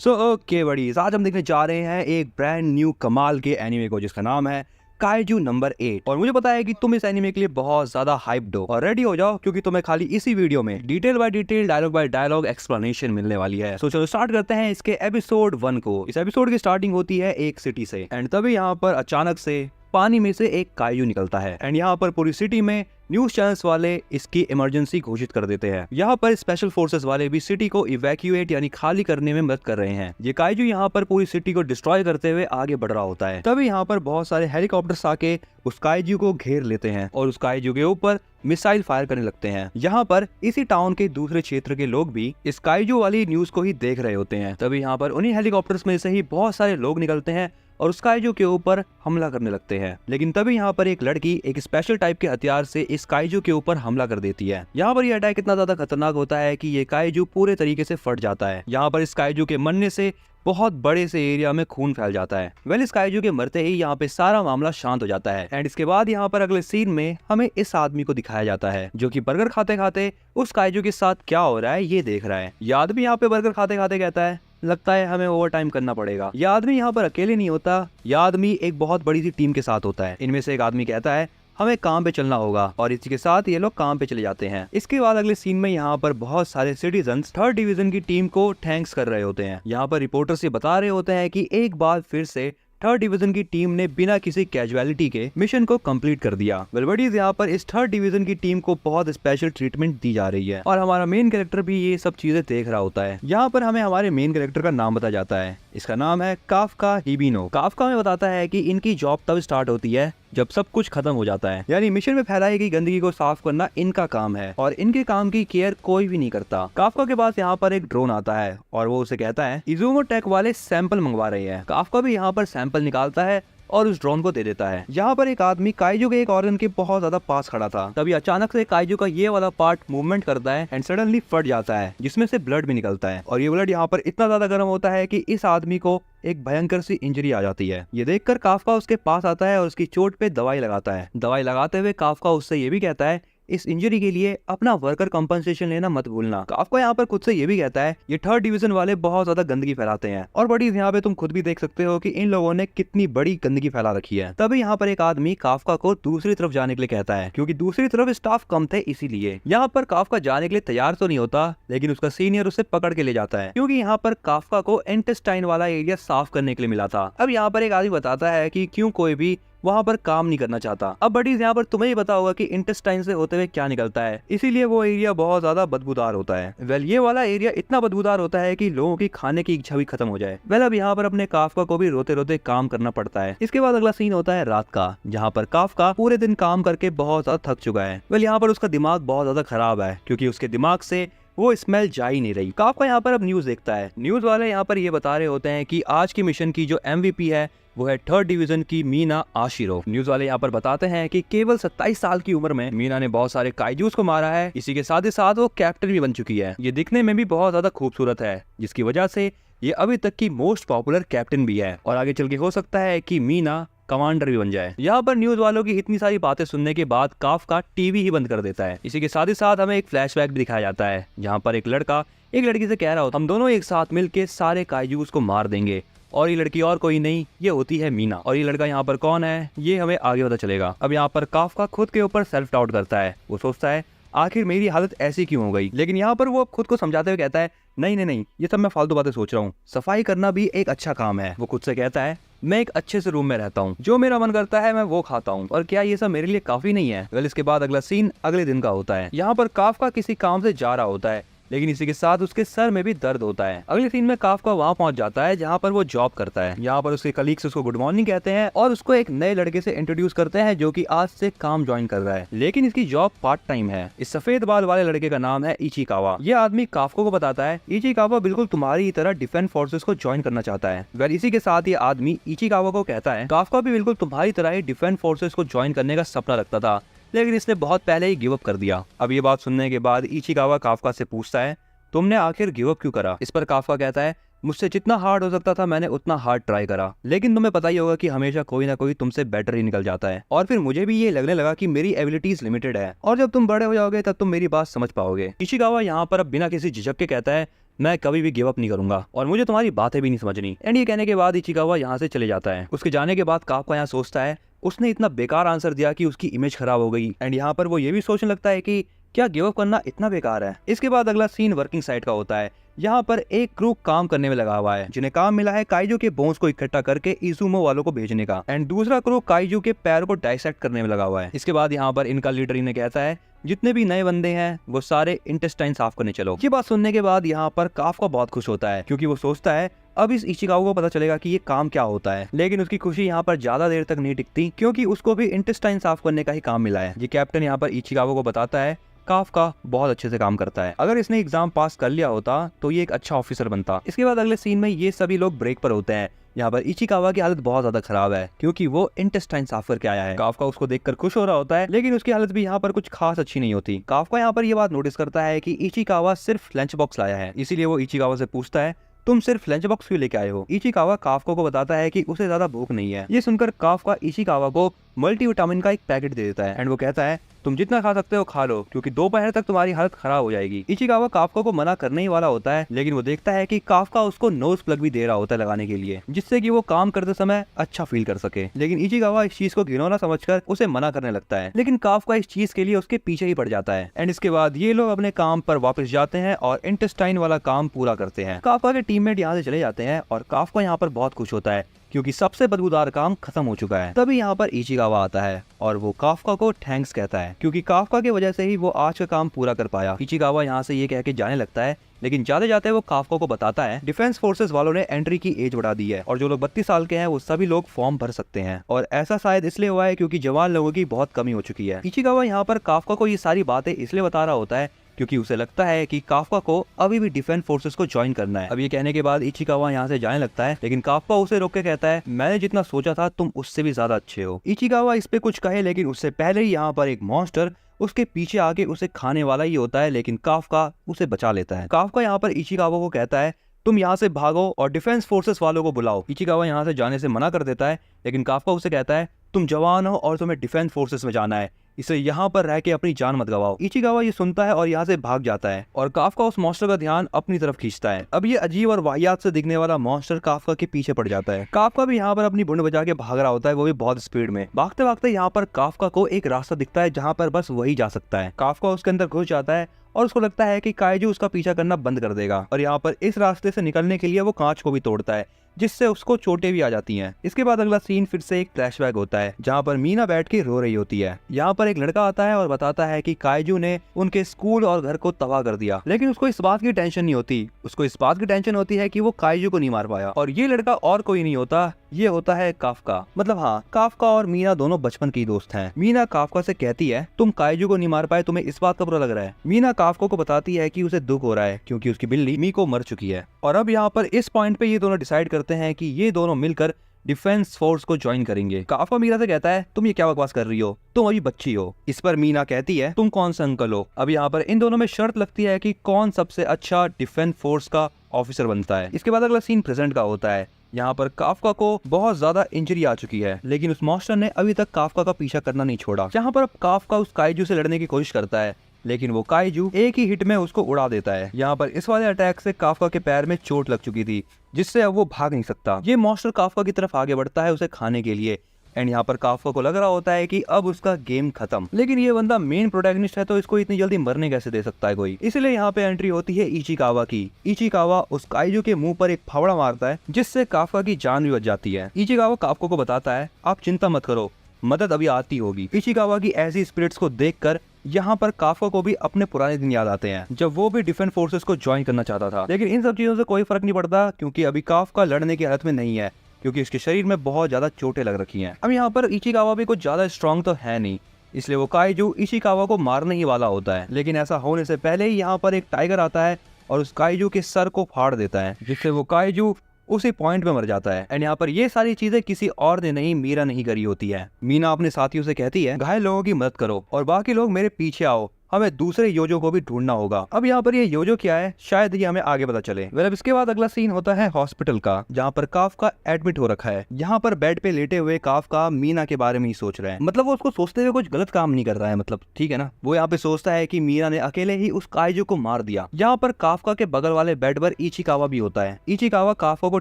Okay buddies, आज हम देखने जा रहे हैं एक ब्रांड न्यू कमाल के एनिमे को जिसका नाम है काइजू नंबर 8। और मुझे पता है कि तुम इस एनिमे के लिए बहुत ज्यादा हाइप्ड हो और रेडी हो जाओ क्योंकि तुम्हें खाली इसी वीडियो में detail by detail, dialogue by dialogue explanation मिलने वाली है। तो चलो स्टार्ट करते हैं इसके एपिसोड 1 को। इस एपिसोड की स्टार्टिंग होती है एक सिटी से एंड तभी यहाँ पर अचानक से पानी में से एक काइजू निकलता है एंड यहाँ पर पूरी सिटी में न्यूज चैनल्स वाले इसकी इमरजेंसी घोषित कर देते हैं। यहाँ पर स्पेशल फोर्सेस वाले भी सिटी को इवैक्यूएट यानी खाली करने में मदद कर रहे हैं। ये काइजू यहाँ पर पूरी सिटी को डिस्ट्रॉय करते हुए आगे बढ़ रहा होता है। तभी यहाँ पर बहुत सारे हेलीकॉप्टर्स आके उस काइजू को घेर लेते हैं और उस काइजू के ऊपर मिसाइल फायर करने लगते हैं। यहाँ पर इसी टाउन के दूसरे क्षेत्र के लोग भी इस काइजू वाली न्यूज को ही देख रहे होते हैं। तभी यहाँ पर उन्हीं हेलीकॉप्टर्स में से ही बहुत सारे लोग निकलते हैं और उस काइजू के ऊपर हमला करने लगते हैं। लेकिन तभी यहाँ पर एक लड़की एक स्पेशल टाइप के हथियार से इस काइजू के ऊपर हमला कर देती है। यहाँ पर ये अटैक इतना ज्यादा खतरनाक होता है कि ये काइजू पूरे तरीके से फट जाता है। यहाँ पर इस काइजू के मरने से बहुत बड़े से एरिया में खून फैल जाता है। इस काइजू के मरते ही यहाँ पे सारा मामला शांत हो जाता है एंड इसके बाद यहाँ पर अगले सीन में हमें इस आदमी को दिखाया जाता है जो कि बर्गर खाते खाते उस काइजू के साथ क्या हो रहा है ये देख रहा है। ये आदमी यहाँ पे बर्गर खाते खाते कहता है, लगता है हमें ओवर टाइम करना पड़ेगा। यह आदमी यहाँ पर अकेले नहीं होता, यह आदमी एक बहुत बड़ी सी टीम के साथ होता है। इनमें से एक आदमी कहता है हमें काम पे चलना होगा और इसी के साथ ये लोग काम पे चले जाते हैं। इसके बाद अगले सीन में यहाँ पर बहुत सारे सिटीजन्स 3rd डिवीजन की टीम को थैंक्स कर रहे होते हैं। यहाँ पर रिपोर्टर से बता रहे होते हैं कि एक बार फिर से 3rd डिवीजन की टीम ने बिना किसी कैजुअलिटी के मिशन को कंप्लीट कर दिया। बड़ीज यहाँ पर इस 3rd डिवीजन की टीम को बहुत स्पेशल ट्रीटमेंट दी जा रही है और हमारा मेन कैरेक्टर भी ये सब चीजें देख रहा होता है। यहाँ पर हमें हमारे मेन कैरेक्टर का नाम बताया जाता है। इसका नाम है काफका हिबिनो। काफका हमें बताता है कि इनकी जॉब तब स्टार्ट होती है जब सब कुछ खत्म हो जाता है, यानी मिशन में फैलाई गई गंदगी को साफ करना इनका काम है और इनके काम की केयर कोई भी नहीं करता। काफका के पास यहाँ पर एक ड्रोन आता है और वो उसे कहता है इजुमो टेक वाले सैंपल मंगवा रहे हैं। काफका भी यहाँ पर सैंपल निकालता है और उस ड्रोन को दे देता है। यहाँ पर एक आदमी काइजू के एक ऑर्गन के बहुत ज्यादा पास खड़ा था। तभी अचानक से काइजू का ये वाला पार्ट मूवमेंट करता है एंड सडनली फट जाता है जिसमें से ब्लड भी निकलता है और ये ब्लड यहाँ पर इतना ज्यादा गर्म होता है कि इस आदमी को एक भयंकर सी इंजरी आ जाती है। ये देखकर काफका उसके पास आता है और उसकी चोट पे दवाई लगाता है। दवाई लगाते हुए काफका उससे ये भी कहता है इस इंजरी के लिए अपना वर्कर कंपनसेशन लेना मत भूलना। काफका यहाँ पर खुद से ये भी कहता है ये 3rd डिवीजन वाले बहुत ज्यादा गंदगी फैलाते हैं और बड़ी यहाँ पे तुम खुद भी देख सकते हो कि इन लोगों ने कितनी बड़ी गंदगी फैला रखी है। तभी यहाँ पर एक आदमी काफका को दूसरी तरफ जाने के लिए कहता है क्योंकि दूसरी तरफ स्टाफ कम थे इसीलिए। यहाँ पर काफका जाने के लिए तैयार तो नहीं होता लेकिन उसका सीनियर उसे पकड़ के ले जाता है क्योंकि यहाँ पर काफका को इंटेस्टाइन वाला एरिया साफ करने के लिए मिला था। अब यहाँ पर एक आदमी बताता है कि क्यों कोई भी वहाँ पर काम नहीं करना चाहता। अब बडीज यहाँ पर तुम्हें ही पता होगा कि इंटेस्टाइन से होते हुए क्या निकलता है, इसीलिए वो एरिया बहुत ज्यादा बदबूदार होता है। ये वाला एरिया इतना बदबूदार होता है कि लोगों की खाने की इच्छा भी खत्म हो जाए। अब यहाँ पर अपने काफका को भी रोते रोते काम करना पड़ता है। इसके बाद अगला सीन होता है रात का, जहाँ पर काफका पूरे दिन काम करके बहुत ज्यादा थक चुका है। यहाँ पर उसका दिमाग बहुत ज्यादा खराब है क्योंकि उसके दिमाग से वो स्मेल जा ही नहीं रही। काफका यहाँ पर अब न्यूज देखता है। न्यूज वाले यहाँ पर ये बता रहे होते हैं कि आज की मिशन की जो MVP है वो है 3rd डिवीजन की मीना आशिरो। न्यूज वाले यहाँ पर बताते हैं कि केवल 27 साल की उम्र में मीना ने बहुत सारे काइजूस को मारा है। इसी के साथ ही साथ वो कैप्टन भी बन चुकी है। ये दिखने में भी बहुत ज्यादा खूबसूरत है जिसकी वजह से ये अभी तक की मोस्ट पॉपुलर कैप्टन भी है और आगे चल के हो सकता है कि मीना कमांडर भी बन जाए। यहाँ पर न्यूज वालों की इतनी सारी बातें सुनने के बाद काफका टीवी ही बंद कर देता है। इसी के साथ ही साथ हमें एक फ्लैशबैक भी दिखाया जाता है जहाँ पर एक लड़का एक लड़की से कह रहा होता हम दोनों एक साथ मिलके सारे काइजूस को मार देंगे और ये लड़की और कोई नहीं, ये होती है मीना। और ये लड़का यहाँ पर कौन है ये हमें आगे पता चलेगा। अब यहाँ पर काफका खुद के ऊपर सेल्फ डाउट करता है। वो सोचता है आखिर मेरी हालत ऐसी क्यों हो गई, लेकिन यहाँ पर वो खुद को समझाते हुए कहता है नहीं नहीं नहीं, ये सब मैं फालतू बातें सोच रहा हूँ, सफाई करना भी एक अच्छा काम है। वो खुद से कहता है मैं एक अच्छे से रूम में रहता हूँ, जो मेरा मन करता है मैं वो खाता हूँ और क्या ये सब मेरे लिए काफी नहीं है। इसके बाद अगला सीन अगले दिन का होता है। यहाँ पर काफका किसी काम से जा रहा होता है लेकिन इसी के साथ उसके सर में भी दर्द होता है। अगले सीन में काफका वहाँ पहुंच जाता है जहाँ पर वो जॉब करता है। यहाँ पर उसके कलीग्स उसको गुड मॉर्निंग कहते हैं और उसको एक नए लड़के से इंट्रोड्यूस करते हैं जो कि आज से काम ज्वाइन कर रहा है, लेकिन इसकी जॉब पार्ट टाइम है। इस सफेद बाल वाले लड़के का नाम है इचिकावा। ये आदमी काफका को बताता है इचिकावा बिल्कुल तुम्हारी तरह डिफेंस फोर्सेस को ज्वाइन करना चाहता है। इसी के साथ ये आदमी इचिकावा को कहता है काफका भी बिल्कुल तुम्हारी तरह ही डिफेंस फोर्सेस को ज्वाइन करने का सपना रखता था लेकिन इसने बहुत पहले ही गिव अप कर दिया। अब ये बात सुनने के बाद इचिकावा काफका से पूछता है तुमने आखिर गिव अप क्यों करा। इस पर काफका कहता है मुझसे जितना हार्ड हो सकता था मैंने उतना हार्ड ट्राई करा, लेकिन तुम्हें पता ही होगा कि हमेशा कोई ना कोई तुमसे बेटर ही निकल जाता है। और फिर मुझे भी ये लगने लगा कि मेरी एबिलिटीज लिमिटेड है और जब तुम बड़े हो जाओगे तब तुम मेरी बात समझ पाओगे। इशिकावा यहाँ पर अब बिना किसी झिझक के कहता है मैं कभी भी गिव अप नहीं करूंगा और मुझे तुम्हारी बातें भी नहीं समझनी। एंड ये कहने के बाद इचिकावा यहाँ से चले जाता है। उसके जाने के बाद काफका यहाँ सोचता है उसने इतना बेकार आंसर दिया कि उसकी इमेज खराब हो गई। एंड यहाँ पर वो ये भी सोचने लगता है कि क्या गिव अप करना इतना बेकार है। इसके बाद अगला सीन वर्किंग साइट का होता है। यहाँ पर एक क्रू काम करने में लगा हुआ है जिन्हें काम मिला है काइजू के बोन्स को इकट्ठा करके इजुमो वालों को भेजने का। एंड दूसरा क्रू काइजू के पैरों को डाइसेक्ट करने में लगा हुआ है। इसके बाद यहाँ पर इनका लीडर इन्हें कहता है जितने भी नए बंदे हैं वो सारे इंटेस्टाइन साफ करने चलो। ये बात सुनने के बाद यहाँ पर काफका बहुत खुश होता है क्योंकि वो सोचता है अब इस इचिकावा को पता चलेगा कि ये काम क्या होता है। लेकिन उसकी खुशी यहाँ पर ज्यादा देर तक नहीं टिकती क्योंकि उसको भी इंटेस्टाइन साफ करने का ही काम मिला है। ये कैप्टन यहाँ पर इचिकावा को बताता है काफका बहुत अच्छे से काम करता है, अगर इसने एग्जाम पास कर लिया होता तो ये एक अच्छा ऑफिसर बनता। इसके बाद अगले सीन में ये सभी लोग ब्रेक पर होते हैं। यहाँ पर इचिकावा की हालत बहुत ज्यादा खराब है क्योंकि वो इंटेस्टाइन साफ करके आया है। काफका उसको देखकर खुश हो रहा होता है लेकिन उसकी हालत भी यहाँ पर कुछ खास अच्छी नहीं होती। काफका यहाँ पर ये बात नोटिस करता है कि इचिकावा सिर्फ लंच बॉक्स लाया है, इसीलिए वो इचिकावा से पूछता है तुम सिर्फ लंच बॉक्स क्यों लेके आए हो। इचिकावा काफका को बताता है कि उसे ज्यादा भूख नहीं है। ये सुनकर काफका इचिकावा को मल्टीविटामिन का एक पैकेट दे देता है एंड वो कहता है तुम जितना खा सकते हो खा लो क्योंकि दोपहर तक तुम्हारी हालत खराब हो जाएगी। इचिकावा काफका को मना करने ही वाला होता है लेकिन वो देखता है कि काफका उसको नोज प्लग भी दे रहा होता है लगाने के लिए जिससे कि वो काम करते समय अच्छा फील कर सके। लेकिन इचिकावा इस चीज को घिनौना समझकर उसे मना करने लगता है लेकिन काफका इस चीज के लिए उसके पीछे ही पड़ जाता है। एंड इसके बाद ये लोग अपने काम पर वापस जाते हैं और इंटेस्टाइन वाला काम पूरा करते हैं। काफका के टीममेट यहाँ से चले जाते हैं और काफका यहाँ पर बहुत खुश होता है क्योंकि सबसे बदबूदार काम खत्म हो चुका है। तभी यहाँ पर इचिकावा आता है और वो काफका को थैंक्स कहता है क्योंकि काफका की वजह से ही वो आज का काम पूरा कर पाया। इचिकावा यहाँ से ये कह के जाने लगता है लेकिन जाते जाते वो काफका को बताता है डिफेंस फोर्सेस वालों ने एंट्री की एज बढ़ा दी है और जो लोग 32 साल के हैं वो सभी लोग फॉर्म भर सकते हैं और ऐसा शायद इसलिए हुआ है क्योंकि जवान लोगों की बहुत कमी हो चुकी है। इचिकावा यहाँ पर काफका को ये सारी बातें इसलिए बता रहा होता है क्योंकि उसे लगता है कि काफका को अभी भी डिफेंस फोर्सेस को ज्वाइन करना है। अब ये कहने के बाद इचिकावा यहाँ से जाने लगता है लेकिन काफका उसे रोक के कहता है मैंने जितना सोचा था तुम उससे भी ज्यादा अच्छे हो। इचिकावा इस पे कुछ कहे लेकिन उससे पहले ही यहाँ पर एक मॉन्स्टर उसके पीछे आके उसे खाने वाला ही होता है लेकिन काफका उसे बचा लेता है। काफका यहाँ पर इचिकावा को कहता है तुम यहाँ से भागो और डिफेंस फोर्सेस वालों को बुलाओ। इचिकावा यहाँ से जाने से मना कर देता है लेकिन काफका उसे कहता है तुम जवान हो और तुम्हें डिफेंस फोर्सेस में जाना है, इसे यहाँ पर रह के अपनी जान मत गवाओ। इचिकावा ये सुनता है और यहाँ से भाग जाता है और काफका उस मॉन्स्टर का ध्यान अपनी तरफ खींचता है। अब ये अजीब और वाहियात से दिखने वाला मॉन्स्टर काफका के पीछे पड़ जाता है। काफका भी यहाँ पर अपनी बुंड बजा के भाग रहा होता है, वो भी बहुत स्पीड में। भागते भागते यहाँ पर काफका को एक रास्ता दिखता है जहाँ पर बस वही जा सकता है। काफका उसके अंदर घुस जाता है और उसको लगता है कि काइजू उसका पीछा करना बंद कर देगा और यहाँ पर इस रास्ते से निकलने के लिए वो कांच को भी तोड़ता है जिससे उसको चोटें भी आ जाती हैं। इसके बाद अगला सीन फिर से एक फ्लैशबैक होता है जहाँ पर मीना बैठ के रो रही होती है। यहाँ पर एक लड़का आता है और बताता है कि काइजू ने उनके स्कूल और घर को तबाह कर दिया, लेकिन उसको इस बात की टेंशन नहीं होती। उसको इस बात की टेंशन होती है कि वो काइजू को नहीं मार पाया और ये लड़का और कोई नहीं होता, ये होता है काफका। मतलब हाँ, काफका और मीना दोनों बचपन की दोस्त हैं। मीना काफका से कहती है तुम काइजू को नहीं मार पाए, तुम्हें इस बात का बुरा लग रहा है। मीना काफका को बताती है कि उसे दुख हो रहा है क्योंकि उसकी बिल्ली मीको मर चुकी है। और अब यहाँ पर इस पॉइंट पे ये दोनों डिसाइड करते हैं कि ये दोनों मिलकर डिफेंस फोर्स को ज्वाइन करेंगे। काफका मीना से कहता है तुम ये क्या बकवास कर रही हो, तुम अभी बच्ची हो। इस पर मीना कहती है तुम कौन सा अंकल हो। अब यहाँ पर इन दोनों में शर्त लगती है कि कौन सबसे अच्छा डिफेंस फोर्स का ऑफिसर बनता है। इसके बाद अगला सीन प्रेजेंट का होता है। यहाँ पर काफका को बहुत ज्यादा इंजरी आ चुकी है, लेकिन उस मॉन्स्टर ने अभी तक काफका का पीछा करना नहीं छोड़ा। यहाँ पर अब काफका उस काइजू से लड़ने की कोशिश करता है, लेकिन वो काइजू एक ही हिट में उसको उड़ा देता है। यहाँ पर इस वाले अटैक से काफका के पैर में चोट लग चुकी थी, जिससे अब वो भाग नहीं सकता। ये मॉन्स्टर काफका की तरफ आगे बढ़ता है उसे खाने के लिए। एंड यहाँ पर काफका को लग रहा होता है कि अब उसका गेम खत्म, लेकिन ये बंदा मेन प्रोटैगनिस्ट है तो इसको इतनी जल्दी मरने कैसे दे सकता है कोई। इसलिए यहाँ पे एंट्री होती है इचिकावा की। इचिकावा उस काइजू के मुंह पर एक फावड़ा मारता है जिससे काफका की जान भी बच जाती है। इचिकावा काफका को बताता है आप चिंता मत करो, मदद अभी आती होगी। इचिकावा की ऐसी स्पिरिट्स को देखकर यहाँ पर काफका को भी अपने पुराने दिन याद आते हैं जब वो भी डिफेंस फोर्सेस को ज्वाइन करना चाहता था। लेकिन इन सब चीजों से कोई फर्क नहीं पड़ता क्योंकि अभी काफका लड़ने की हालत में नहीं है, क्योंकि उसके शरीर में बहुत ज्यादा चोटें लग रखी हैं। अब यहाँ पर इचिकावा भी कुछ ज्यादा स्ट्रॉन्ग तो है नहीं, इसलिए वो काइजू इचिकावा को मारने ही वाला होता है। लेकिन ऐसा होने से पहले ही यहाँ पर एक टाइगर आता है और उस काइजू के सर को फाड़ देता है, जिससे वो काइजू उसी पॉइंट पे मर जाता है। एंड यहाँ पर ये सारी चीजें किसी और ने नहीं, मीरा नहीं करी होती है। मीना अपने साथियों से कहती है घायल लोगों की मदद करो और बाकी लोग मेरे पीछे आओ, हमें दूसरे योजो को भी ढूंढना होगा। अब यहाँ पर ये योजो क्या है शायद ये हमें आगे पता चले। अब इसके बाद अगला सीन होता है हॉस्पिटल का, जहाँ पर काफका एडमिट हो रखा है। यहाँ पर बेड पे लेटे हुए काफका मीना के बारे में ही सोच रहे हैं। मतलब वो उसको सोचते हुए कुछ गलत काम नहीं कर रहा है, मतलब ठीक है ना। वो यहाँ पे सोचता है कि मीना ने अकेले ही उस काइजू को मार दिया। यहाँ पर काफका के बगल वाले बेड पर इचिकावा भी होता है। इचिकावा काफका को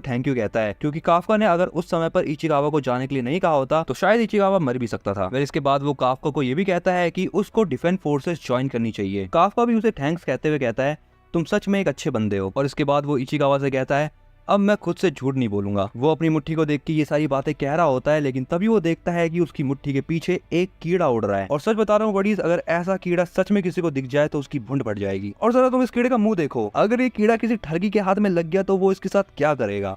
थैंक यू कहता है, क्योंकि काफका ने अगर उस समय पर इचिकावा को जाने के लिए नहीं कहा होता तो शायद इचिकावा मर भी सकता था। फिर इसके बाद वो काफका को ये भी कहता है कि उसको डिफेंस फोर्सेस ज्वाइन करनी चाहिए। काफका भी उसे थैंक्स कहते हुए कहता है तुम सच में एक अच्छे बंदे हो। और इसके बाद वो इचिकावा से कहता है अब मैं खुद से झूठ नहीं बोलूंगा। वो अपनी मुट्ठी को देख के ये सारी बातें कह रहा होता है, लेकिन तभी वो देखता है कि उसकी मुट्ठी के पीछे एक कीड़ा उड़ रहा है। और सच बता रहा हूँ बडीज, अगर ऐसा कीड़ा सच में किसी को दिख जाए तो उसकी भुंड पड़ जाएगी। और जरा तुम इस कीड़े का मुंह देखो, अगर ये कीड़ा किसी ठगी के हाथ में लग गया तो वो इसके साथ क्या करेगा।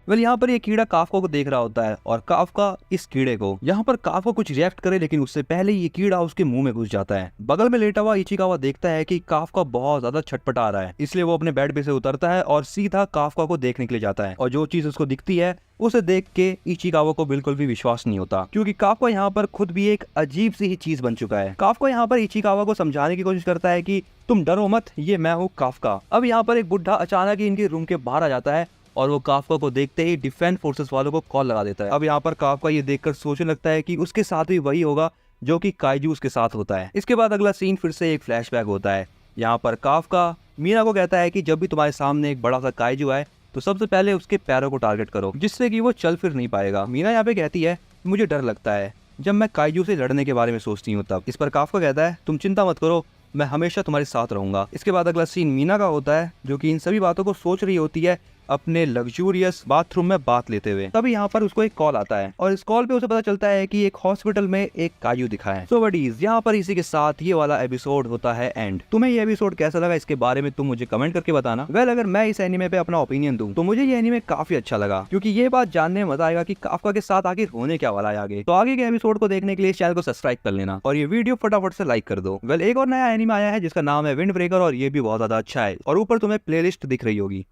यहाँ पर ये कीड़ा काफका को देख रहा होता है और काफका इस कीड़े को। यहाँ पर काफका कुछ रिएक्ट करे, लेकिन उससे पहले ये कीड़ा उसके मुंह में घुस जाता है। बगल में लेटा हुआ इचिकावा देखता है कि काफका बहुत ज्यादा छटपटा रहा है, इसलिए वो अपने बेड पे से उतरता है और सीधा काफका को देखने के लिए जाता है। और जो चीज उसको दिखती है उसे देख के इचिकावा को बिल्कुल भी विश्वास नहीं होता, क्योंकि काफका यहाँ पर खुद भी एक अजीब सी ही चीज बन चुका है। काफका यहाँ पर इचिकावा को समझाने की कोशिश करता है कि तुम डरो मत, ये मैं हूँ काफका। अब यहाँ पर एक बुढ़ा अचानक ही इनके रूम के बाहर आ जाता है और वो काफका को देखते ही डिफेंस फोर्सेस वालों को कॉल लगा देता है। अब यहाँ पर काफका ये देखकर सोचने लगता है कि उसके साथ भी वही होगा जो कि काइजू उसके साथ होता है। इसके बाद अगला सीन फिर से एक फ्लैशबैक होता है। यहाँ पर काफका मीना को कहता है कि जब भी तुम्हारे सामने एक बड़ा सा काइजू आए तो सबसे पहले उसके पैरों को टारगेट करो, जिससे कि वो चल फिर नहीं पाएगा। मीना यहाँ पे कहती है मुझे डर लगता है जब मैं काइजू से लड़ने के बारे में सोचती हूँ तब। इस पर काफका कहता है तुम चिंता मत करो, मैं हमेशा तुम्हारे साथ रहूंगा। इसके बाद अगला सीन मीना का होता है, जो कि इन सभी बातों को सोच रही होती है अपने लग्जूरियस बाथरूम में बात लेते हुए। तभी यहाँ पर उसको एक कॉल आता है और इस कॉल पे उसे पता चलता है कि एक हॉस्पिटल में एक काइजू दिखा है। सो बडीज, यहाँ पर इसी के साथ ये वाला एपिसोड होता है एंड। तुम्हें ये एपिसोड कैसा लगा इसके बारे में तुम मुझे कमेंट करके बताना। अगर मैं इस एनिमे पे अपना ओपिनियन दूं तो मुझे ये एनिमे काफी अच्छा लगा, क्योंकि ये बात जानने में मजा आएगा कि काफका के साथ आखिर होने क्या वाला है आगे। तो आगे के एपिसोड को देखने के लिए चैनल को सब्सक्राइब कर लेना और ये वीडियो फटाफट से लाइक कर दो। एक और नया एनिमे आया है जिसका नाम है विंड ब्रेकर और ये भी बहुत ज्यादा अच्छा है और ऊपर तुम्हें प्लेलिस्ट दिख रही होगी।